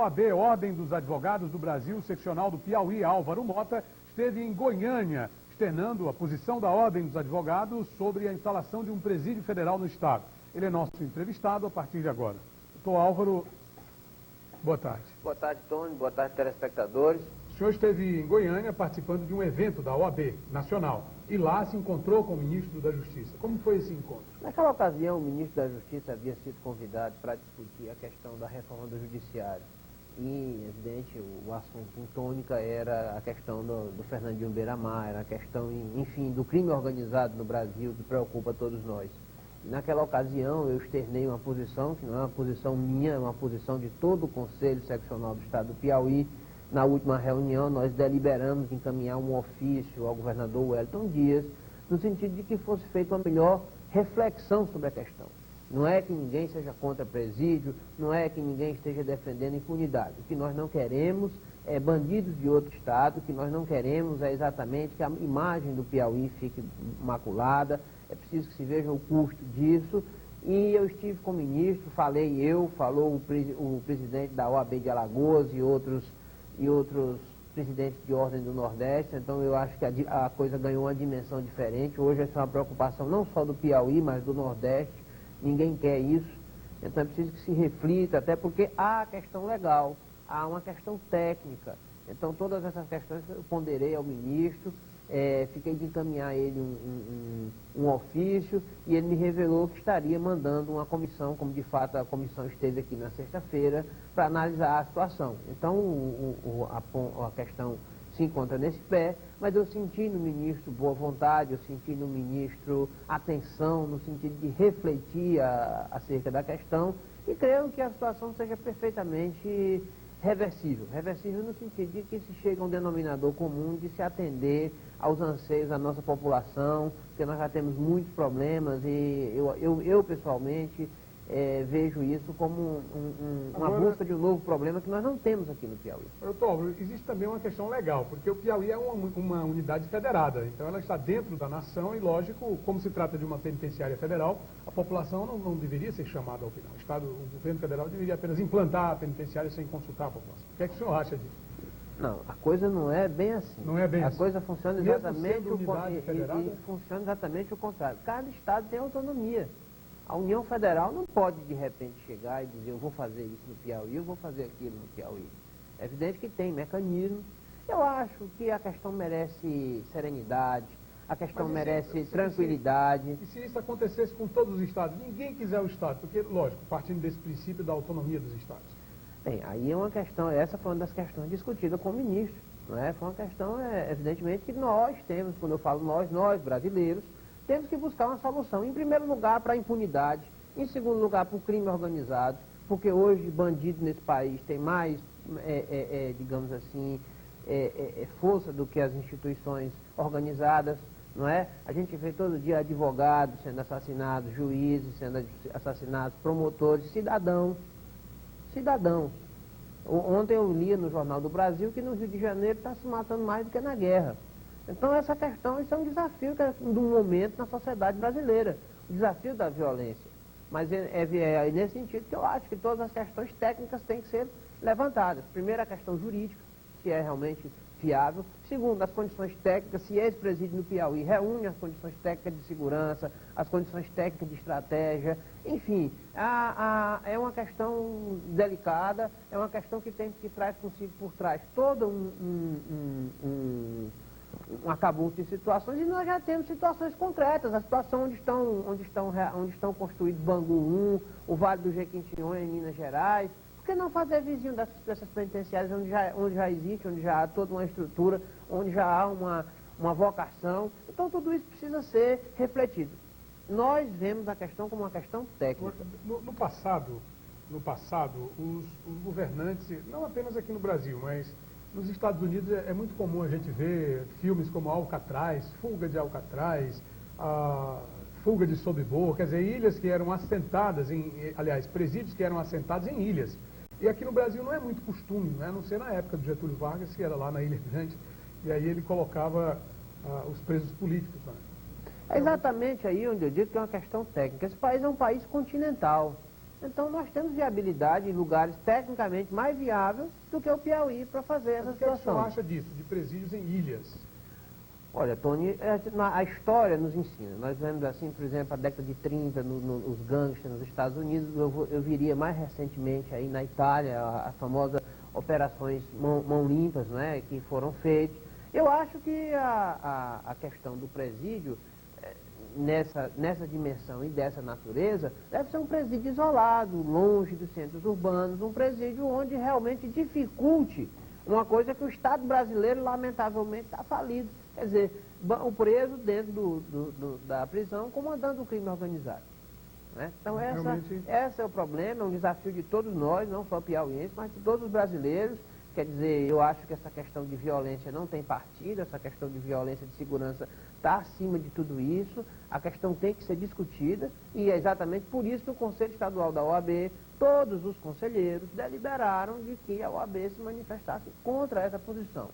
OAB, Ordem dos Advogados do Brasil, seccional do Piauí, Álvaro Mota, esteve em Goiânia, externando a posição da Ordem dos Advogados sobre a instalação de um presídio federal no Estado. Ele é nosso entrevistado a partir de agora. Doutor Álvaro, boa tarde. Boa tarde, Tony. Boa tarde, telespectadores. O senhor esteve em Goiânia participando de um evento da OAB Nacional e lá se encontrou com o ministro da Justiça. Como foi esse encontro? Naquela ocasião, o ministro da Justiça havia sido convidado para discutir a questão da reforma do Judiciário. E, evidente, o assunto em tônica era a questão do Fernandinho Beiramar, era a questão, enfim, do crime organizado no Brasil, que preocupa todos nós. Naquela ocasião, eu externei uma posição, que não é uma posição minha, é uma posição de todo o Conselho Seccional do Estado do Piauí. Na última reunião, nós deliberamos encaminhar um ofício ao governador Wellington Dias, no sentido de que fosse feita uma melhor reflexão sobre a questão. Não é que ninguém seja contra presídio, não é que ninguém esteja defendendo impunidade. O que nós não queremos é bandidos de outro estado, o que nós não queremos é exatamente que a imagem do Piauí fique maculada, é preciso que se veja o custo disso. E eu estive com o ministro, falou o presidente da OAB de Alagoas e outros presidentes de ordem do Nordeste. Então eu acho que a coisa ganhou uma dimensão diferente. Hoje essa é uma preocupação não só do Piauí, mas do Nordeste. Ninguém quer isso. Então é preciso que se reflita, até porque há a questão legal, há uma questão técnica. Então todas essas questões eu ponderei ao ministro, fiquei de encaminhar a ele um ofício, e ele me revelou que estaria mandando uma comissão, como de fato a comissão esteve aqui na sexta-feira, para analisar a situação. Então a questão se encontra nesse pé, mas eu senti no ministro boa vontade, eu senti no ministro atenção, no sentido de refletir acerca da questão, e creio que a situação seja perfeitamente reversível. Reversível no sentido de que se chega a um denominador comum de se atender aos anseios da nossa população, porque nós já temos muitos problemas, e eu pessoalmente vejo isso como uma busca de um novo problema que nós não temos aqui no Piauí. Doutor, existe também uma questão legal, porque o Piauí é uma unidade federada, então ela está dentro da nação e, lógico, como se trata de uma penitenciária federal, a população não deveria ser chamada ao final. O governo federal deveria apenas implantar a penitenciária sem consultar a população. O que é que o senhor acha disso? Não, a coisa não é bem assim. Não é bem assim. A coisa funciona exatamente funciona exatamente o contrário. Cada estado tem autonomia. A União Federal não pode, de repente, chegar e dizer: eu vou fazer isso no Piauí, eu vou fazer aquilo no Piauí. É evidente que tem mecanismos. Eu acho que a questão merece serenidade, a questão merece tranquilidade. E se isso acontecesse com todos os estados? Ninguém quiser o estado, porque, lógico, partindo desse princípio da autonomia dos estados. Bem, aí é uma questão, essa foi uma das questões discutidas com o ministro. Não é? Foi uma questão, evidentemente, que nós temos, quando eu falo nós brasileiros, temos que buscar uma solução, em primeiro lugar, para a impunidade, em segundo lugar, para o crime organizado, porque hoje bandido nesse país tem mais, digamos assim, força do que as instituições organizadas, não é? A gente vê todo dia advogados sendo assassinados, juízes sendo assassinados, promotores, cidadãos. Ontem eu lia no Jornal do Brasil que no Rio de Janeiro está se matando mais do que na guerra. Então essa questão, isso é um desafio do momento na sociedade brasileira, o desafio da violência. Mas é nesse sentido que eu acho que todas as questões técnicas têm que ser levantadas. Primeiro, a questão jurídica, se é realmente viável. Segundo, as condições técnicas, se esse presídio no Piauí reúne as condições técnicas de segurança, as condições técnicas de estratégia, enfim, é uma questão delicada, é uma questão que traz consigo por trás todo um arcabouço de situações, e nós já temos situações concretas, a situação onde estão construídos Bangu 1, o Vale do Jequitinhonha em Minas Gerais. Por que não fazer vizinho dessas penitenciárias onde já existe, onde já há toda uma estrutura, onde já há uma vocação? Então tudo isso precisa ser refletido. Nós vemos a questão como uma questão técnica. No passado, os governantes, não apenas aqui no Brasil, mas nos Estados Unidos é muito comum a gente ver filmes como Alcatraz, Fuga de Alcatraz, Fuga de Sobibor, quer dizer, ilhas que eram assentadas presídios que eram assentados em ilhas. E aqui no Brasil não é muito costume, né? A não ser na época do Getúlio Vargas, que era lá na Ilha Grande, e aí ele colocava os presos políticos. Né? É exatamente aí onde eu digo que é uma questão técnica. Esse país é um país continental. Então nós temos viabilidade em lugares tecnicamente mais viáveis do que o Piauí para fazer essa Mas o que é que o senhor situação. acha disso, de presídios em ilhas? Olha, Tony, a história nos ensina. Nós vemos assim, por exemplo, a década de 30, os gangsters nos Estados Unidos, eu viria mais recentemente aí na Itália, a famosa operações mão limpas, né, que foram feitas. Eu acho que a questão do presídio, nessa dimensão e dessa natureza, deve ser um presídio isolado, longe dos centros urbanos, um presídio onde realmente dificulte uma coisa que o Estado brasileiro, lamentavelmente, está falido. Quer dizer, o preso dentro da prisão comandando o crime organizado. Né? Então, esse é o problema, é um desafio de todos nós, não só piauienses, mas de todos os brasileiros. Quer dizer, eu acho que essa questão de violência não tem partido, essa questão de violência de segurança está acima de tudo isso, a questão tem que ser discutida e é exatamente por isso que o Conselho Estadual da OAB, todos os conselheiros deliberaram de que a OAB se manifestasse contra essa posição.